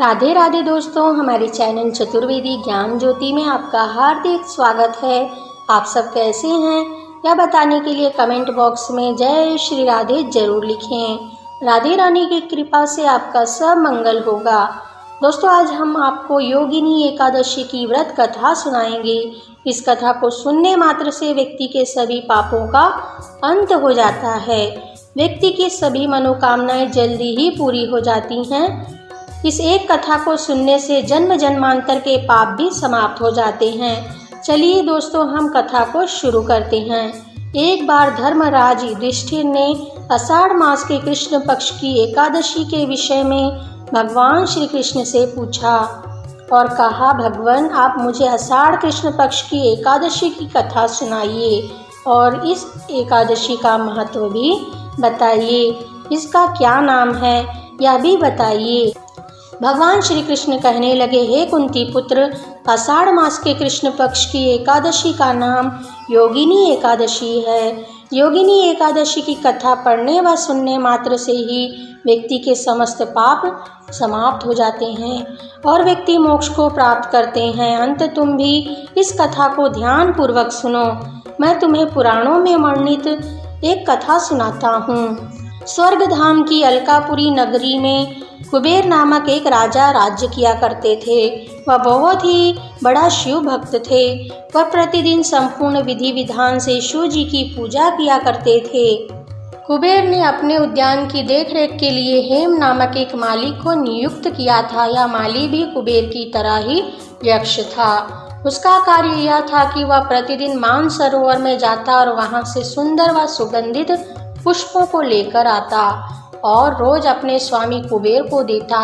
राधे राधे दोस्तों, हमारे चैनल चतुर्वेदी ज्ञान ज्योति में आपका हार्दिक स्वागत है। आप सब कैसे हैं यह बताने के लिए कमेंट बॉक्स में जय श्री राधे जरूर लिखें। राधे रानी की कृपा से आपका सब मंगल होगा। दोस्तों, आज हम आपको योगिनी एकादशी की व्रत कथा सुनाएंगे। इस कथा को सुनने मात्र से व्यक्ति के सभी पापों का अंत हो जाता है। व्यक्ति की सभी मनोकामनाएं जल्दी ही पूरी हो जाती हैं। इस एक कथा को सुनने से जन्म जन्मांतर के पाप भी समाप्त हो जाते हैं। चलिए दोस्तों, हम कथा को शुरू करते हैं। एक बार धर्मराज युधिष्ठिर ने आषाढ़ मास के कृष्ण पक्ष की एकादशी के विषय में भगवान श्री कृष्ण से पूछा और कहा, भगवान आप मुझे आषाढ़ कृष्ण पक्ष की एकादशी की कथा सुनाइए और इस एकादशी का महत्व भी बताइए। इसका क्या नाम है यह भी बताइए। भगवान श्री कृष्ण कहने लगे, हे कुंती पुत्र, आषाढ़ मास के कृष्ण पक्ष की एकादशी का नाम योगिनी एकादशी है। योगिनी एकादशी की कथा पढ़ने व सुनने मात्र से ही व्यक्ति के समस्त पाप समाप्त हो जाते हैं और व्यक्ति मोक्ष को प्राप्त करते हैं। अंत तुम भी इस कथा को ध्यान पूर्वक सुनो। मैं तुम्हें पुराणों में वर्णित एक कथा सुनाता हूँ। स्वर्ग धाम की अलकापुरी नगरी में कुबेर नामक एक राजा राज्य किया करते थे। वह बहुत ही बड़ा शिव भक्त थे। वह प्रतिदिन संपूर्ण विधि विधान से शिव जी की पूजा किया करते थे। कुबेर ने अपने उद्यान की देखरेख के लिए हेम नामक एक माली को नियुक्त किया था। यह माली भी कुबेर की तरह ही यक्ष था। उसका कार्य यह था कि वह प्रतिदिन मानसरोवर में जाता और वहां से सुंदर व सुगंधित पुष्पों को लेकर आता और रोज अपने स्वामी कुबेर को देता।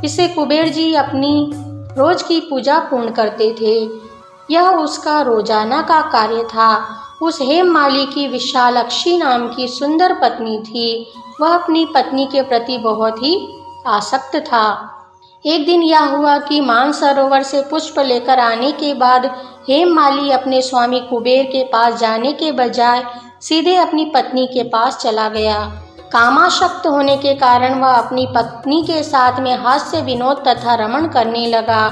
इससे कुबेर जी अपनी रोज की पूजा पूर्ण करते थे। यह उसका रोजाना का कार्य था। उस हेममाली की विशालाक्षी नाम की सुंदर पत्नी थी। वह अपनी पत्नी के प्रति बहुत ही आसक्त था। एक दिन यह हुआ कि मानसरोवर से पुष्प लेकर आने के बाद हेममाली अपने स्वामी कुबेर के पास जाने के बजाय सीधे अपनी पत्नी के पास चला गया। कामासक्त होने के कारण वह अपनी पत्नी के साथ में हास्य विनोद तथा रमण करने लगा।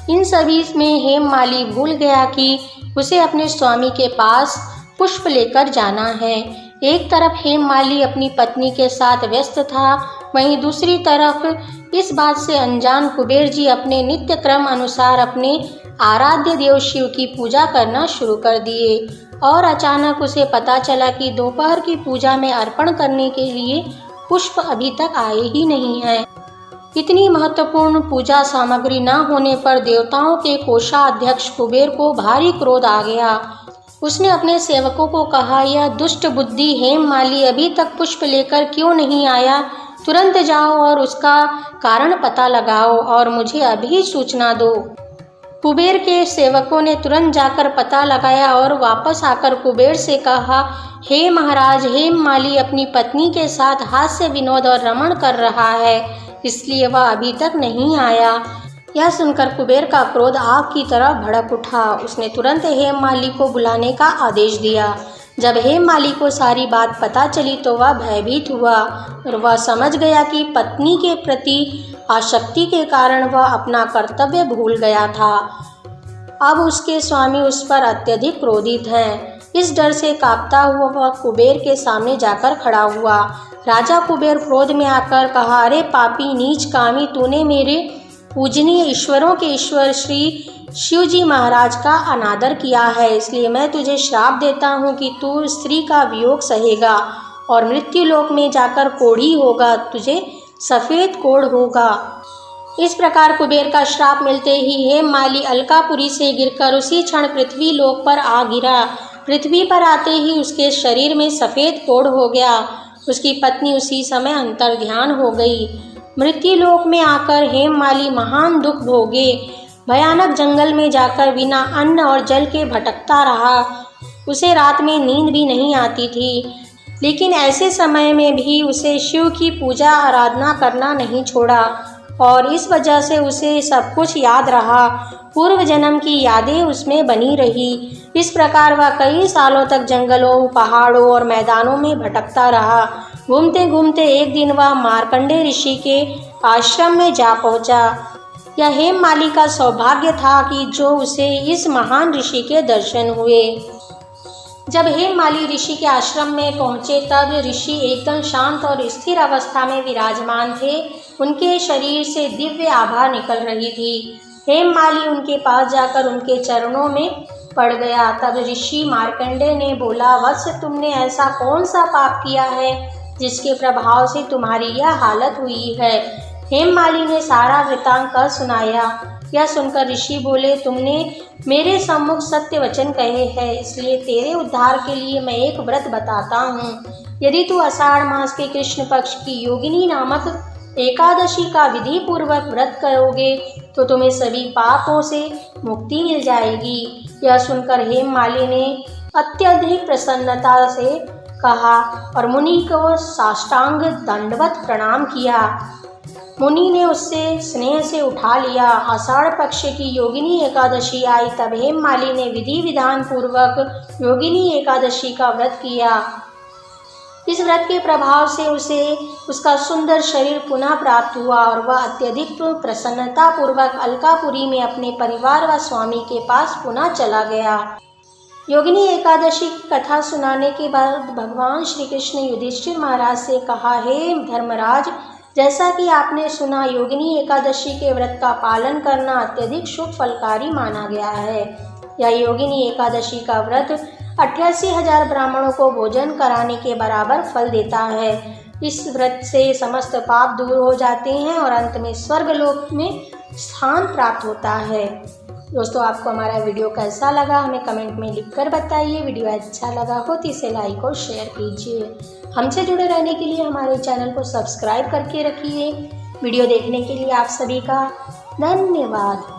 इन सभी में हेममाली भूल गया कि उसे अपने स्वामी के पास पुष्प लेकर जाना है। एक तरफ हेममाली अपनी पत्नी के साथ व्यस्त था, वहीं दूसरी तरफ इस बात से अनजान कुबेर जी अपने नित्य क्रम अनुसार अपने आराध्य देव शिव की पूजा करना शुरू कर दिए और अचानक उसे पता चला कि दोपहर की पूजा में अर्पण करने के लिए पुष्प अभी तक आए ही नहीं हैं। इतनी महत्वपूर्ण पूजा सामग्री न होने पर देवताओं के कोषाध्यक्ष कुबेर को भारी क्रोध आ गया। उसने अपने सेवकों को कहा, यह दुष्ट बुद्धि हेममाली अभी तक पुष्प लेकर क्यों नहीं आया? तुरंत जाओ और उसका कारण पता लगाओ और मुझे अभी सूचना दो। कुबेर के सेवकों ने तुरंत जाकर पता लगाया और वापस आकर कुबेर से कहा, हे महाराज, हेममाली अपनी पत्नी के साथ हास्य विनोद और रमण कर रहा है, इसलिए वह अभी तक नहीं आया। यह सुनकर कुबेर का क्रोध आग की तरह भड़क उठा। उसने तुरंत हेममाली को बुलाने का आदेश दिया। जब हेममाली को सारी बात पता चली तो वह भयभीत हुआ और वह समझ गया कि पत्नी के प्रति आसक्ति के कारण वह अपना कर्तव्य भूल गया था। अब उसके स्वामी उस पर अत्यधिक क्रोधित हैं। इस डर से कांपता हुआ वह कुबेर के सामने जाकर खड़ा हुआ। राजा कुबेर क्रोध में आकर कहा, अरे पापी नीच कामी, तूने मेरे पूजनीय ईश्वरों के ईश्वर श्री शिव जी महाराज का अनादर किया है, इसलिए मैं तुझे श्राप देता हूँ कि तू स्त्री का वियोग सहेगा और मृत्यु लोक में जाकर कोढ़ी होगा, तुझे सफ़ेद कोढ़ होगा। इस प्रकार कुबेर का श्राप मिलते ही हेममाली अलकापुरी से गिरकर उसी क्षण पृथ्वी लोक पर आ गिरा। पृथ्वी पर आते ही उसके शरीर में सफ़ेद कोढ़ हो गया। उसकी पत्नी उसी समय अंतर्ध्यान हो गई। मृत्यु लोक में आकर हेममाली महान दुख भोगे भयानक जंगल में जाकर बिना अन्न और जल के भटकता रहा। उसे रात में नींद भी नहीं आती थी, लेकिन ऐसे समय में भी उसे शिव की पूजा आराधना करना नहीं छोड़ा और इस वजह से उसे सब कुछ याद रहा। पूर्व जन्म की यादें उसमें बनी रही। इस प्रकार वह कई सालों तक जंगलों, पहाड़ों और मैदानों में भटकता रहा। घूमते घूमते एक दिन वह मार्कंडेय ऋषि के आश्रम में जा पहुंचा। यह हेममाली का सौभाग्य था कि जो उसे इस महान ऋषि के दर्शन हुए। जब हेममाली ऋषि के आश्रम में पहुंचे तब ऋषि एकदम शांत और स्थिर अवस्था में विराजमान थे। उनके शरीर से दिव्य आभा निकल रही थी। हेममाली उनके पास जाकर उनके चरणों में पड़ गया। तब ऋषि मार्कंडेय ने बोला, वत्स, तुमने ऐसा कौन सा पाप किया है जिसके प्रभाव से तुम्हारी यह हालत हुई है। हेममाली ने सारा वृतांत कर सुनाया। यह सुनकर ऋषि बोले, तुमने मेरे सम्मुख सत्य वचन कहे हैं, इसलिए तेरे उद्धार के लिए मैं एक व्रत बताता हूँ। यदि तू आषाढ़ मास के कृष्ण पक्ष की योगिनी नामक एकादशी का विधि पूर्वक व्रत करोगे तो तुम्हें सभी पापों से मुक्ति मिल जाएगी। यह सुनकर हेममाली ने अत्यधिक प्रसन्नता से कहा और मुनि को साष्टांग दंडवत प्रणाम किया। मुनि ने उससे स्नेह से उठा लिया। आषाढ़ पक्ष की योगिनी एकादशी आई तब हेममाली ने विधि विधान पूर्वक योगिनी एकादशी का व्रत किया। इस व्रत के प्रभाव से उसे उसका सुंदर शरीर पुनः प्राप्त हुआ और वह अत्यधिक प्रसन्नता पूर्वक अलकापुरी में अपने परिवार व स्वामी के पास पुनः चला गया। योगिनी एकादशी की कथा सुनाने के बाद भगवान श्री कृष्ण युधिष्ठिर महाराज से कहा, हे धर्मराज, जैसा कि आपने सुना, योगिनी एकादशी के व्रत का पालन करना अत्यधिक शुभ फलकारी माना गया है। यह योगिनी एकादशी का व्रत 88,000 ब्राह्मणों को भोजन कराने के बराबर फल देता है। इस व्रत से समस्त पाप दूर हो जाते हैं और अंत में स्वर्गलोक में स्थान प्राप्त होता है। दोस्तों, आपको हमारा वीडियो कैसा लगा हमें कमेंट में लिखकर बताइए। वीडियो अच्छा लगा हो तो इसे लाइक और शेयर कीजिए। हमसे जुड़े रहने के लिए हमारे चैनल को सब्सक्राइब करके रखिए। वीडियो देखने के लिए आप सभी का धन्यवाद।